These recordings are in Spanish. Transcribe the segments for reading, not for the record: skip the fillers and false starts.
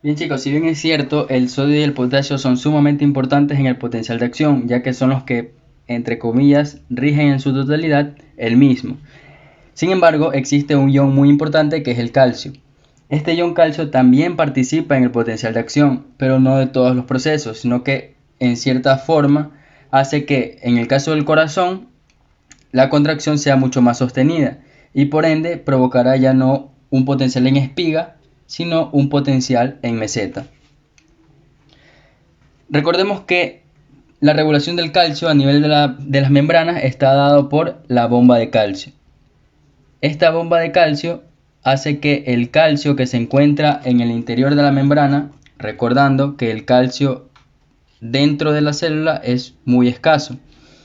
Bien chicos, si bien es cierto, el sodio y el potasio son sumamente importantes en el potencial de acción, ya que son los que, entre comillas, rigen en su totalidad el mismo. Sin embargo, existe un ion muy importante que es el calcio. Este ion calcio también participa en el potencial de acción, pero no de todos los procesos, sino que en cierta forma hace que, en el caso del corazón, la contracción sea mucho más sostenida y por ende provocará ya no un potencial en espiga, sino un potencial en meseta. Recordemos que la regulación del calcio a nivel de las membranas está dado por la bomba de calcio. Esta bomba de calcio hace que el calcio que se encuentra en el interior de la membrana, recordando que el calcio dentro de la célula es muy escaso,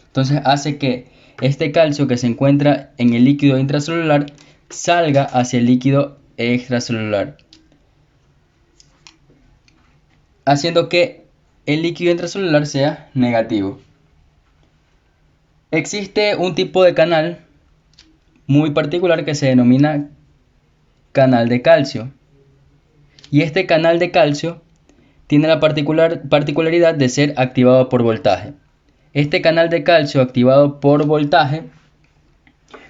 entonces hace que este calcio que se encuentra en el líquido intracelular salga hacia el líquido extracelular, haciendo que el líquido intracelular sea negativo. Existe un tipo de canal muy particular que se denomina canal de calcio. Y este canal de calcio tiene la particularidad de ser activado por voltaje. Este canal de calcio activado por voltaje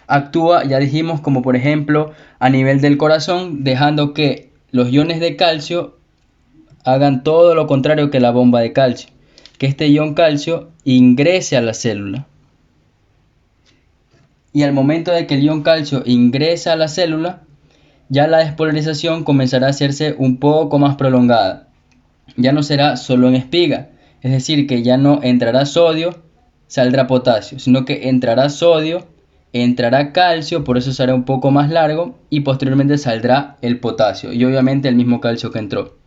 actúa, ya dijimos, como por ejemplo a nivel del corazón, dejando que los iones de calcio hagan todo lo contrario que la bomba de calcio, que este ion calcio ingrese a la célula. Y al momento de que el ion calcio ingresa a la célula, ya la despolarización comenzará a hacerse un poco más prolongada. Ya no será solo en espiga, es decir, que ya no entrará sodio, saldrá potasio, sino que entrará sodio, entrará calcio, por eso será un poco más largo, y posteriormente saldrá el potasio, y obviamente el mismo calcio que entró.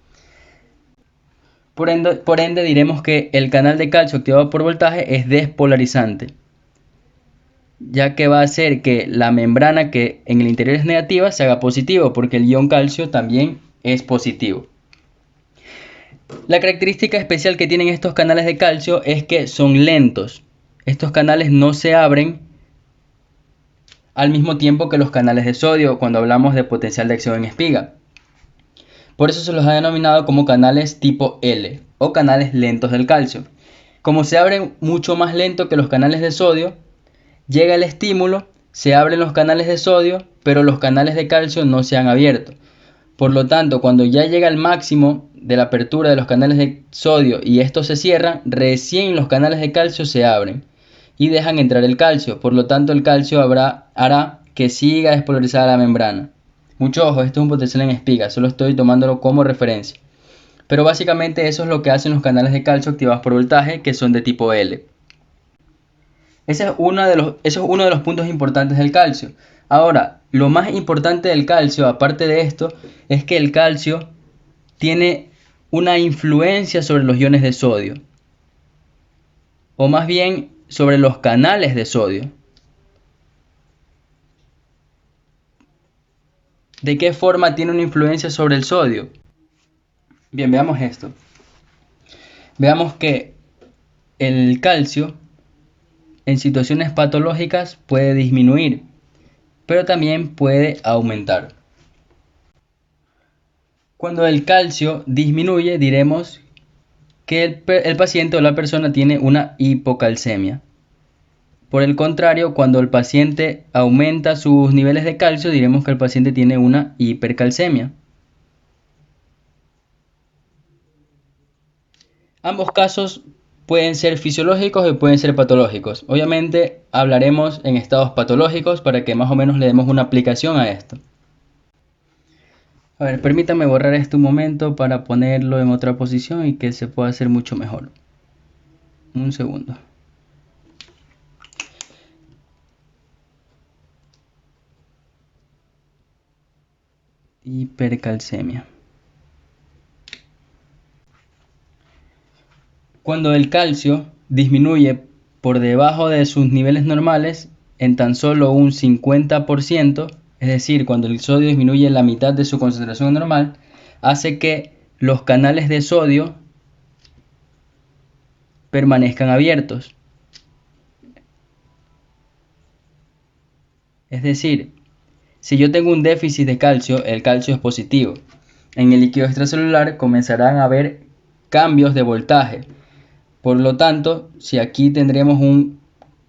Por ende diremos que el canal de calcio activado por voltaje es despolarizante, ya que va a hacer que la membrana que en el interior es negativa se haga positivo, porque el ion calcio también es positivo. La característica especial que tienen estos canales de calcio es que son lentos. Estos canales no se abren al mismo tiempo que los canales de sodio cuando hablamos de potencial de acción en espiga. Por eso se los ha denominado como canales tipo L o canales lentos del calcio. Como se abren mucho más lento que los canales de sodio, llega el estímulo, se abren los canales de sodio, pero los canales de calcio no se han abierto. Por lo tanto, cuando ya llega el máximo de la apertura de los canales de sodio y estos se cierran, recién los canales de calcio se abren y dejan entrar el calcio. Por lo tanto, el calcio hará que siga despolarizada la membrana. Mucho ojo, esto es un potencial en espiga, solo estoy tomándolo como referencia. Pero básicamente eso es lo que hacen los canales de calcio activados por voltaje, que son de tipo L. Ese es uno de los puntos importantes del calcio. Ahora, lo más importante del calcio, aparte de esto, es que el calcio tiene una influencia sobre los iones de sodio, o más bien sobre los canales de sodio. ¿De qué forma tiene una influencia sobre el sodio? Bien, veamos esto. Veamos que el calcio en situaciones patológicas puede disminuir, pero también puede aumentar. Cuando el calcio disminuye, diremos que el paciente o la persona tiene una hipocalcemia. Por el contrario, cuando el paciente aumenta sus niveles de calcio, diremos que el paciente tiene una hipercalcemia. Ambos casos pueden ser fisiológicos y pueden ser patológicos. Obviamente hablaremos en estados patológicos para que más o menos le demos una aplicación a esto. A ver, permítame borrar esto un momento para ponerlo en otra posición y que se pueda hacer mucho mejor. Un segundo. Hipercalcemia. Cuando el calcio disminuye por debajo de sus niveles normales en tan solo un 50%, es decir, cuando el sodio disminuye la mitad de su concentración normal, hace que los canales de sodio permanezcan abiertos. Es decir, si yo tengo un déficit de calcio, el calcio es positivo. en el líquido extracelular comenzarán a haber cambios de voltaje. Por lo tanto, si aquí tendremos un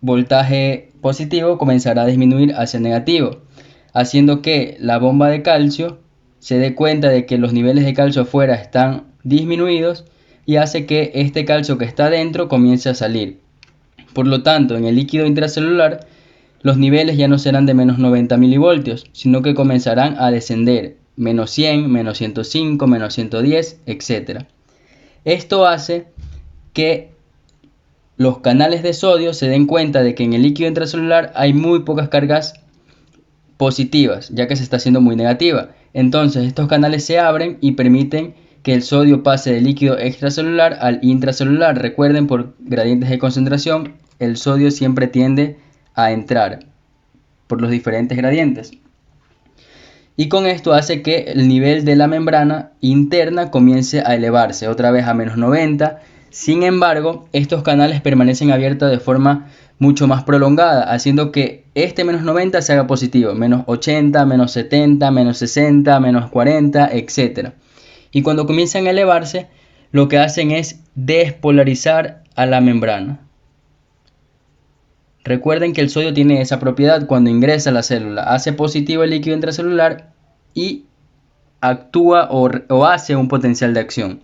voltaje positivo, comenzará a disminuir hacia negativo, haciendo que la bomba de calcio se dé cuenta de que los niveles de calcio afuera están disminuidos y hace que este calcio que está dentro comience a salir. Por lo tanto, en el líquido intracelular, los niveles ya no serán de menos 90 milivoltios, sino que comenzarán a descender, menos 100, menos 105, menos 110, etc. Esto hace que los canales de sodio se den cuenta de que en el líquido intracelular hay muy pocas cargas positivas, ya que se está haciendo muy negativa. Entonces estos canales se abren y permiten que el sodio pase del líquido extracelular al intracelular. Recuerden, por gradientes de concentración, el sodio siempre tiende a entrar por los diferentes gradientes. Y con esto hace que el nivel de la membrana interna comience a elevarse otra vez a menos 90. Sin embargo, estos canales permanecen abiertos de forma mucho más prolongada, haciendo que este menos 90 se haga positivo, menos 80, menos 70, menos 60, menos 40, etc. Y cuando comienzan a elevarse, lo que hacen es despolarizar a la membrana. Recuerden que el sodio tiene esa propiedad cuando ingresa a la célula, hace positivo el líquido intracelular y actúa o hace un potencial de acción.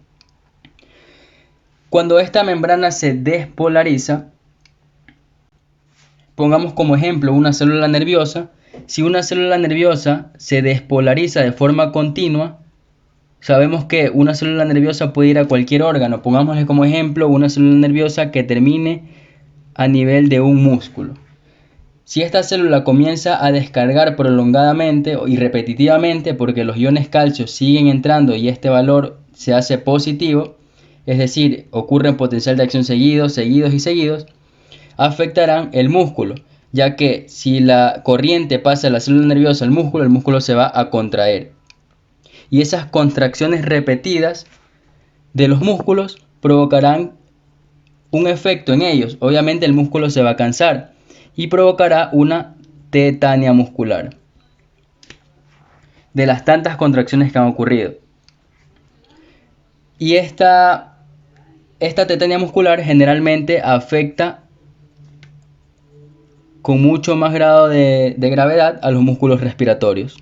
Cuando esta membrana se despolariza, pongamos como ejemplo una célula nerviosa. Si una célula nerviosa se despolariza de forma continua, sabemos que una célula nerviosa puede ir a cualquier órgano. Pongámosle como ejemplo una célula nerviosa que termine a nivel de un músculo. Si esta célula comienza a descargar prolongadamente y repetitivamente porque los iones calcio siguen entrando y este valor se hace positivo, es decir, ocurren potencial de acción seguidos, afectarán el músculo, ya que si la corriente pasa de la célula nerviosa al músculo, el músculo se va a contraer. Y esas contracciones repetidas de los músculos provocarán un efecto en ellos. Obviamente el músculo se va a cansar y provocará una tetania muscular de las tantas contracciones que han ocurrido. Y esta tetania muscular generalmente afecta con mucho más grado de gravedad a los músculos respiratorios.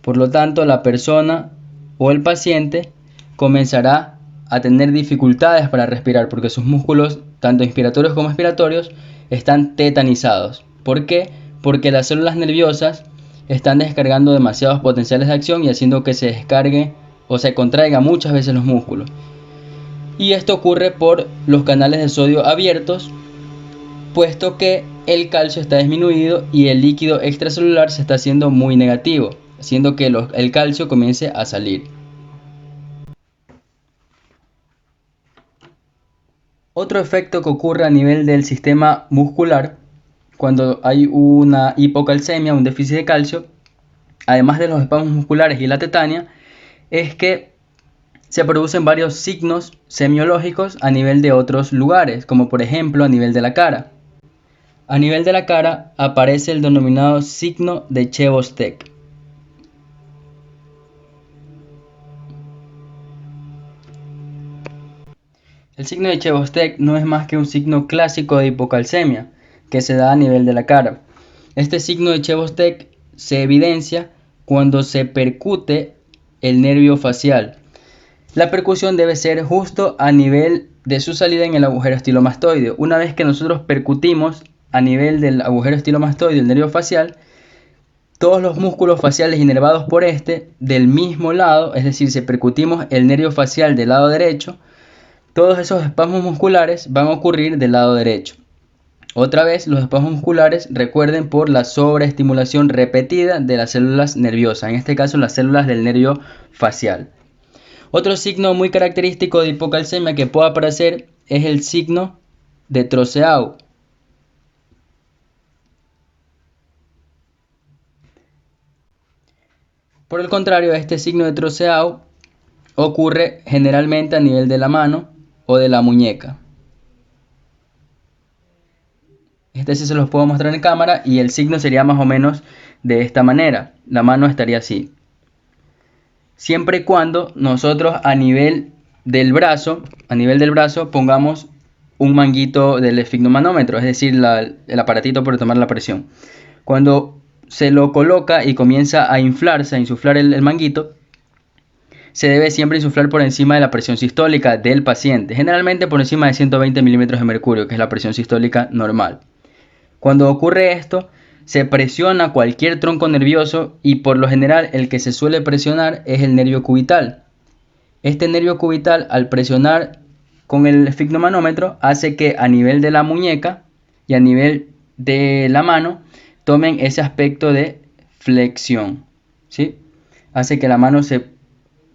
Por lo tanto, la persona o el paciente comenzará a tener dificultades para respirar porque sus músculos, tanto inspiratorios como expiratorios, están tetanizados. ¿Por qué? Porque las células nerviosas están descargando demasiados potenciales de acción y haciendo que se descargue o se contraiga muchas veces los músculos. Y esto ocurre por los canales de sodio abiertos, puesto que el calcio está disminuido y el líquido extracelular se está haciendo muy negativo, haciendo que el calcio comience a salir. Otro efecto que ocurre a nivel del sistema muscular cuando hay una hipocalcemia, un déficit de calcio, además de los espasmos musculares y la tetania, es que se producen varios signos semiológicos a nivel de otros lugares, como por ejemplo a nivel de la cara. A nivel de la cara aparece el denominado signo de Chebostek. El signo de Chebostek no es más que un signo clásico de hipocalcemia que se da a nivel de la cara. Este signo de Chebostek se evidencia cuando se percute el nervio facial. La percusión debe ser justo a nivel de su salida en el agujero estilomastoideo. Una vez que nosotros percutimos a nivel del agujero estilomastoideo el nervio facial, todos los músculos faciales inervados por este del mismo lado, es decir, si percutimos el nervio facial del lado derecho, todos esos espasmos musculares van a ocurrir del lado derecho. Otra vez, los espasmos musculares, recuerden, por la sobreestimulación repetida de las células nerviosas, en este caso las células del nervio facial. Otro signo muy característico de hipocalcemia que puede aparecer es el signo de Trousseau. Por el contrario, este signo de Trousseau ocurre generalmente a nivel de la mano o de la muñeca. Este sí se los puedo mostrar en cámara y el signo sería más o menos de esta manera. La mano estaría así. siempre y cuando nosotros a nivel del brazo pongamos un manguito del esfigmomanómetro, es decir, el aparatito para tomar la presión. Cuando se lo coloca y comienza a inflarse, a insuflar el manguito, se debe siempre insuflar por encima de la presión sistólica del paciente, generalmente por encima de 120 milímetros de mercurio, que es la presión sistólica normal. Cuando ocurre esto, se presiona cualquier tronco nervioso y por lo general el que se suele presionar es el nervio cubital. Este nervio cubital, al presionar con el esfigmomanómetro, hace que a nivel de la muñeca y a nivel de la mano tomen ese aspecto de flexión, ¿sí? Hace que la mano se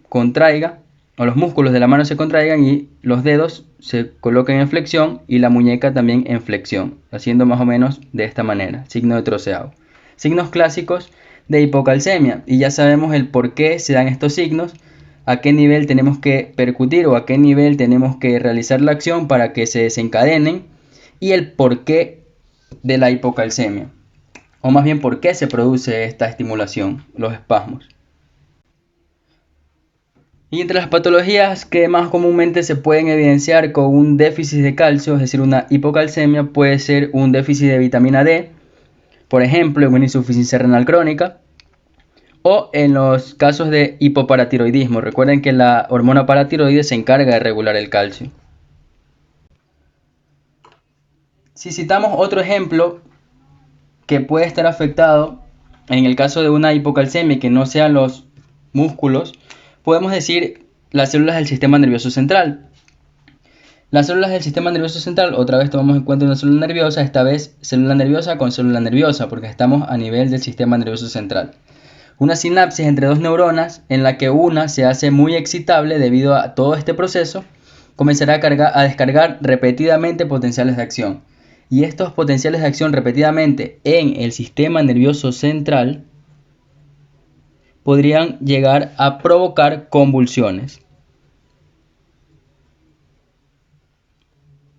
contraiga, o los músculos de la mano se contraigan y los dedos se coloquen en flexión y la muñeca también en flexión, haciendo más o menos de esta manera, signo de troceado. Signos clásicos de hipocalcemia, y ya sabemos el por qué se dan estos signos, a qué nivel tenemos que percutir o a qué nivel tenemos que realizar la acción para que se desencadenen, y el porqué de la hipocalcemia, o más bien por qué se produce esta estimulación, los espasmos. Y entre las patologías que más comúnmente se pueden evidenciar con un déficit de calcio, es decir, una hipocalcemia, puede ser un déficit de vitamina D, por ejemplo, en una insuficiencia renal crónica, o en los casos de hipoparatiroidismo. Recuerden que la hormona paratiroides se encarga de regular el calcio. Si citamos otro ejemplo que puede estar afectado en el caso de una hipocalcemia que no sean los músculos, podemos decir las células del sistema nervioso central. Las células del sistema nervioso central, otra vez tomamos en cuenta una célula nerviosa, esta vez célula nerviosa con célula nerviosa, porque estamos a nivel del sistema nervioso central. Una sinapsis entre dos neuronas en la que una se hace muy excitable debido a todo este proceso, comenzará a descargar repetidamente potenciales de acción. Y estos potenciales de acción repetidamente en el sistema nervioso central podrían llegar a provocar convulsiones.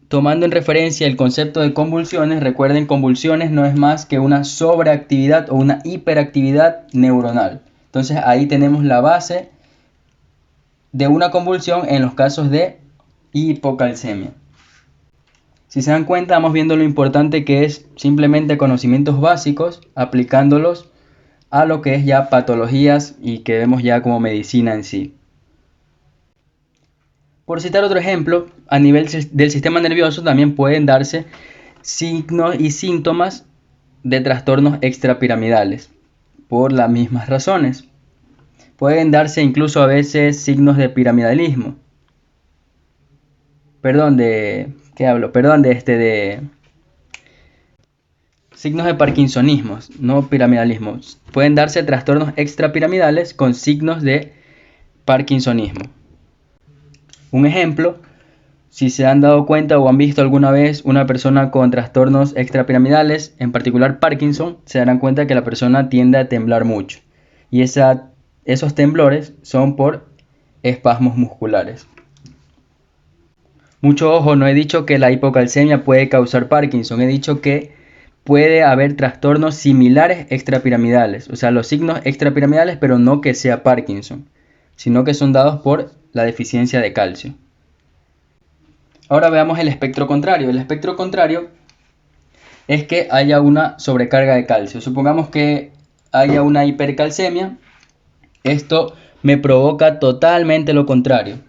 Tomando en referencia el concepto de convulsiones, recuerden, convulsiones no es más que una sobreactividad o una hiperactividad neuronal. Entonces ahí tenemos la base de una convulsión en los casos de hipocalcemia. Si se dan cuenta, vamos viendo lo importante que es simplemente conocimientos básicos, aplicándolos a lo que es ya patologías y que vemos ya como medicina en sí. Por citar otro ejemplo, a nivel del sistema nervioso también pueden darse signos y síntomas de trastornos extrapiramidales por las mismas razones. Pueden darse incluso a veces signos de piramidalismo. Signos de parkinsonismo, no piramidalismo. Pueden darse trastornos extrapiramidales con signos de parkinsonismo. Un ejemplo, si se han dado cuenta o han visto alguna vez una persona con trastornos extrapiramidales, en particular Parkinson, se darán cuenta que la persona tiende a temblar mucho. Y esos temblores son por espasmos musculares. Mucho ojo, no he dicho que la hipocalcemia puede causar Parkinson, he dicho que puede haber trastornos similares extrapiramidales, o sea, los signos extrapiramidales, pero no que sea Parkinson, sino que son dados por la deficiencia de calcio. Ahora veamos el espectro contrario. El espectro contrario es que haya una sobrecarga de calcio. Supongamos que haya una hipercalcemia. Esto me provoca totalmente lo contrario.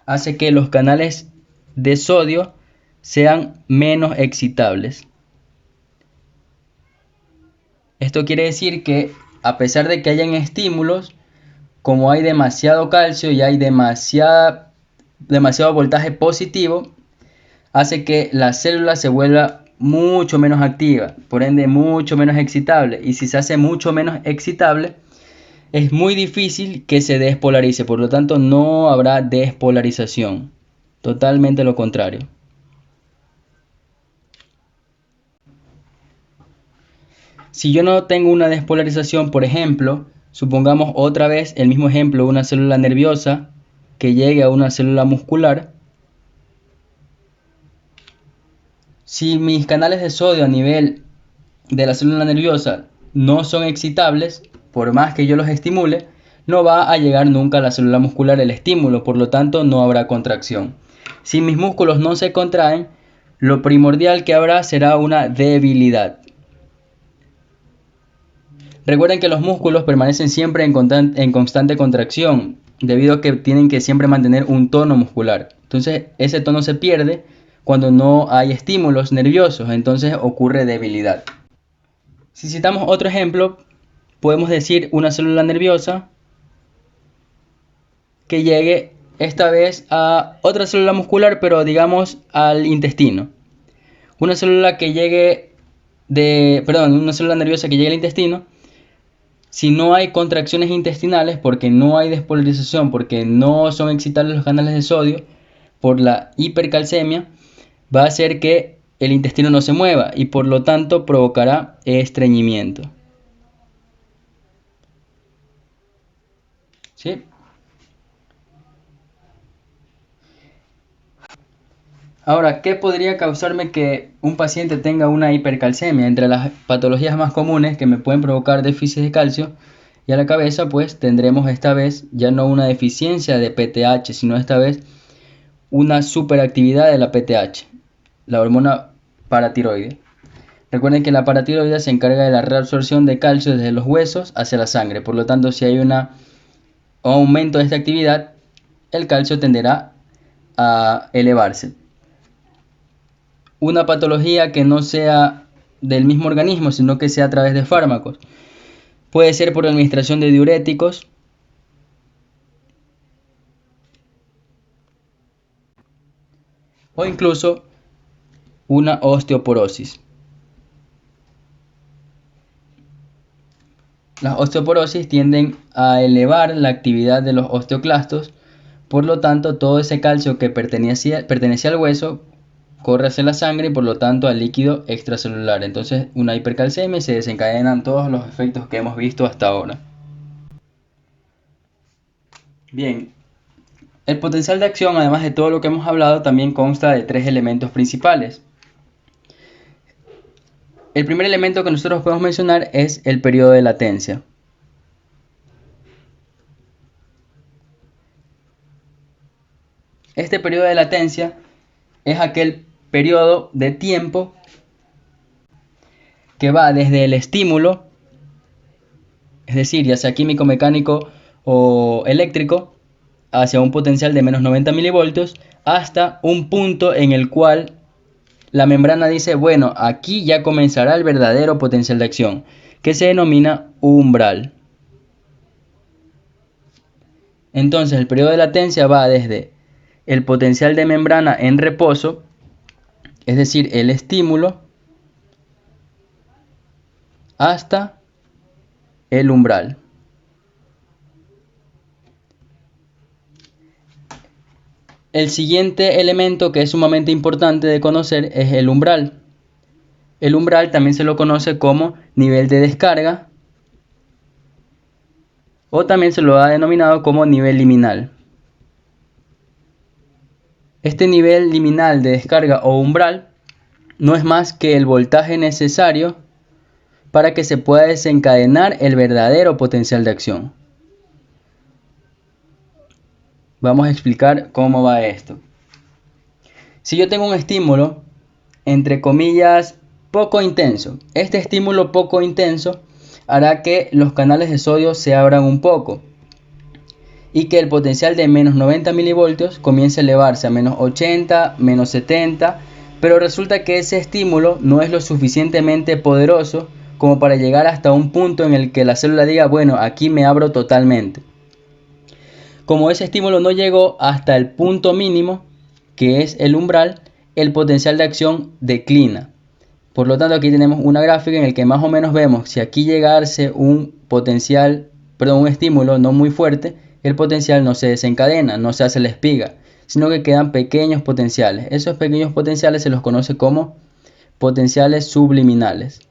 Hace que los canales de sodio sean menos excitables. Esto quiere decir que a pesar de que hayan estímulos, como hay demasiado calcio y hay demasiado voltaje positivo, hace que la célula se vuelva mucho menos activa, por ende mucho menos excitable. Y si se hace mucho menos excitable, es muy difícil que se despolarice, por lo tanto no habrá despolarización. Totalmente lo contrario. Si yo no tengo una despolarización, por ejemplo, supongamos otra vez el mismo ejemplo, una célula nerviosa que llegue a una célula muscular. Si mis canales de sodio a nivel de la célula nerviosa no son excitables, por más que yo los estimule, no va a llegar nunca a la célula muscular el estímulo, por lo tanto no habrá contracción. Si mis músculos no se contraen, lo primordial que habrá será una debilidad. Recuerden que los músculos permanecen siempre en constante contracción, debido a que tienen que siempre mantener un tono muscular. Entonces ese tono se pierde cuando no hay estímulos nerviosos, entonces ocurre debilidad. Si citamos otro ejemplo, podemos decir una célula nerviosa que llegue esta vez a otra célula muscular, pero digamos al intestino. Una célula nerviosa que llegue al intestino, si no hay contracciones intestinales, porque no hay despolarización, porque no son excitables los canales de sodio, por la hipercalcemia, va a hacer que el intestino no se mueva y por lo tanto provocará estreñimiento. ¿Sí? Ahora, ¿qué podría causarme que un paciente tenga una hipercalcemia? Entre las patologías más comunes que me pueden provocar déficit de calcio y a la cabeza, pues tendremos esta vez ya no una deficiencia de PTH, sino esta vez una superactividad de la PTH, la hormona paratiroide. Recuerden que la paratiroide se encarga de la reabsorción de calcio desde los huesos hacia la sangre. Por lo tanto, si hay un aumento de esta actividad, el calcio tenderá a elevarse. Una patología que no sea del mismo organismo, sino que sea a través de fármacos. Puede ser por administración de diuréticos, o incluso una osteoporosis. Las osteoporosis tienden a elevar la actividad de los osteoclastos, por lo tanto todo ese calcio que pertenecía al hueso corre hacia la sangre y por lo tanto al líquido extracelular. Entonces una hipercalcemia y se desencadenan todos los efectos que hemos visto hasta ahora. Bien, el potencial de acción, además de todo lo que hemos hablado, también consta de 3 elementos principales. El primer elemento que nosotros podemos mencionar es el periodo de latencia. Este periodo de latencia es aquel periodo de tiempo que va desde el estímulo, es decir, ya sea químico, mecánico o eléctrico, hacia un potencial de menos 90 milivoltios, hasta un punto en el cual la membrana dice, bueno, aquí ya comenzará el verdadero potencial de acción, que se denomina umbral. Entonces el periodo de latencia va desde el potencial de membrana en reposo, es decir, el estímulo, hasta el umbral. El siguiente elemento que es sumamente importante de conocer es el umbral. El umbral también se lo conoce como nivel de descarga o también se lo ha denominado como nivel liminal. Este nivel liminal de descarga o umbral no es más que el voltaje necesario para que se pueda desencadenar el verdadero potencial de acción. Vamos a explicar cómo va esto. Si yo tengo un estímulo, entre comillas, poco intenso, este estímulo poco intenso hará que los canales de sodio se abran un poco y que el potencial de menos 90 milivoltios comience a elevarse a menos 80, menos 70, pero resulta que ese estímulo no es lo suficientemente poderoso como para llegar hasta un punto en el que la célula diga, bueno, aquí me abro totalmente. Como ese estímulo no llegó hasta el punto mínimo, que es el umbral, el potencial de acción declina. Por lo tanto, aquí tenemos una gráfica en la que más o menos vemos si aquí llegase un estímulo no muy fuerte, el potencial no se desencadena, no se hace la espiga, sino que quedan pequeños potenciales. Esos pequeños potenciales se los conoce como potenciales subliminales.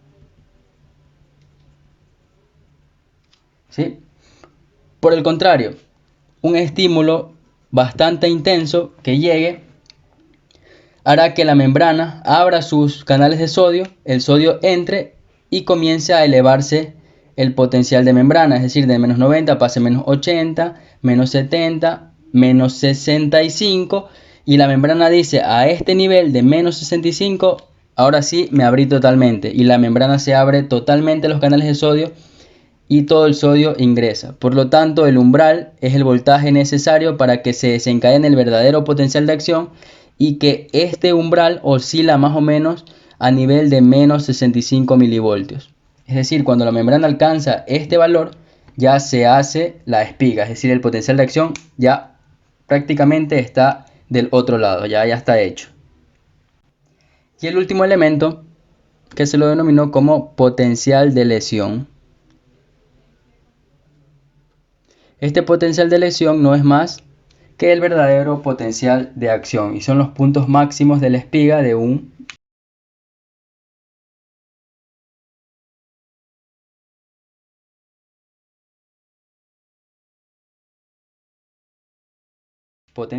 ¿Sí? Por el contrario, un estímulo bastante intenso que llegue hará que la membrana abra sus canales de sodio, el sodio entre y comience a elevarse el potencial de membrana, es decir, de menos 90 pasa a menos 80, menos 70, menos 65, y la membrana dice a este nivel de menos 65, ahora sí me abrí totalmente, y la membrana se abre totalmente a los canales de sodio y todo el sodio ingresa. Por lo tanto, el umbral es el voltaje necesario para que se desencadene el verdadero potencial de acción, y que este umbral oscila más o menos a nivel de menos 65 milivoltios. Es decir, cuando la membrana alcanza este valor, ya se hace la espiga, es decir, el potencial de acción ya prácticamente está del otro lado, ya está hecho. Y el último elemento, que se lo denominó como potencial de lesión. Este potencial de lesión no es más que el verdadero potencial de acción, y son los puntos máximos de la espiga de un potencial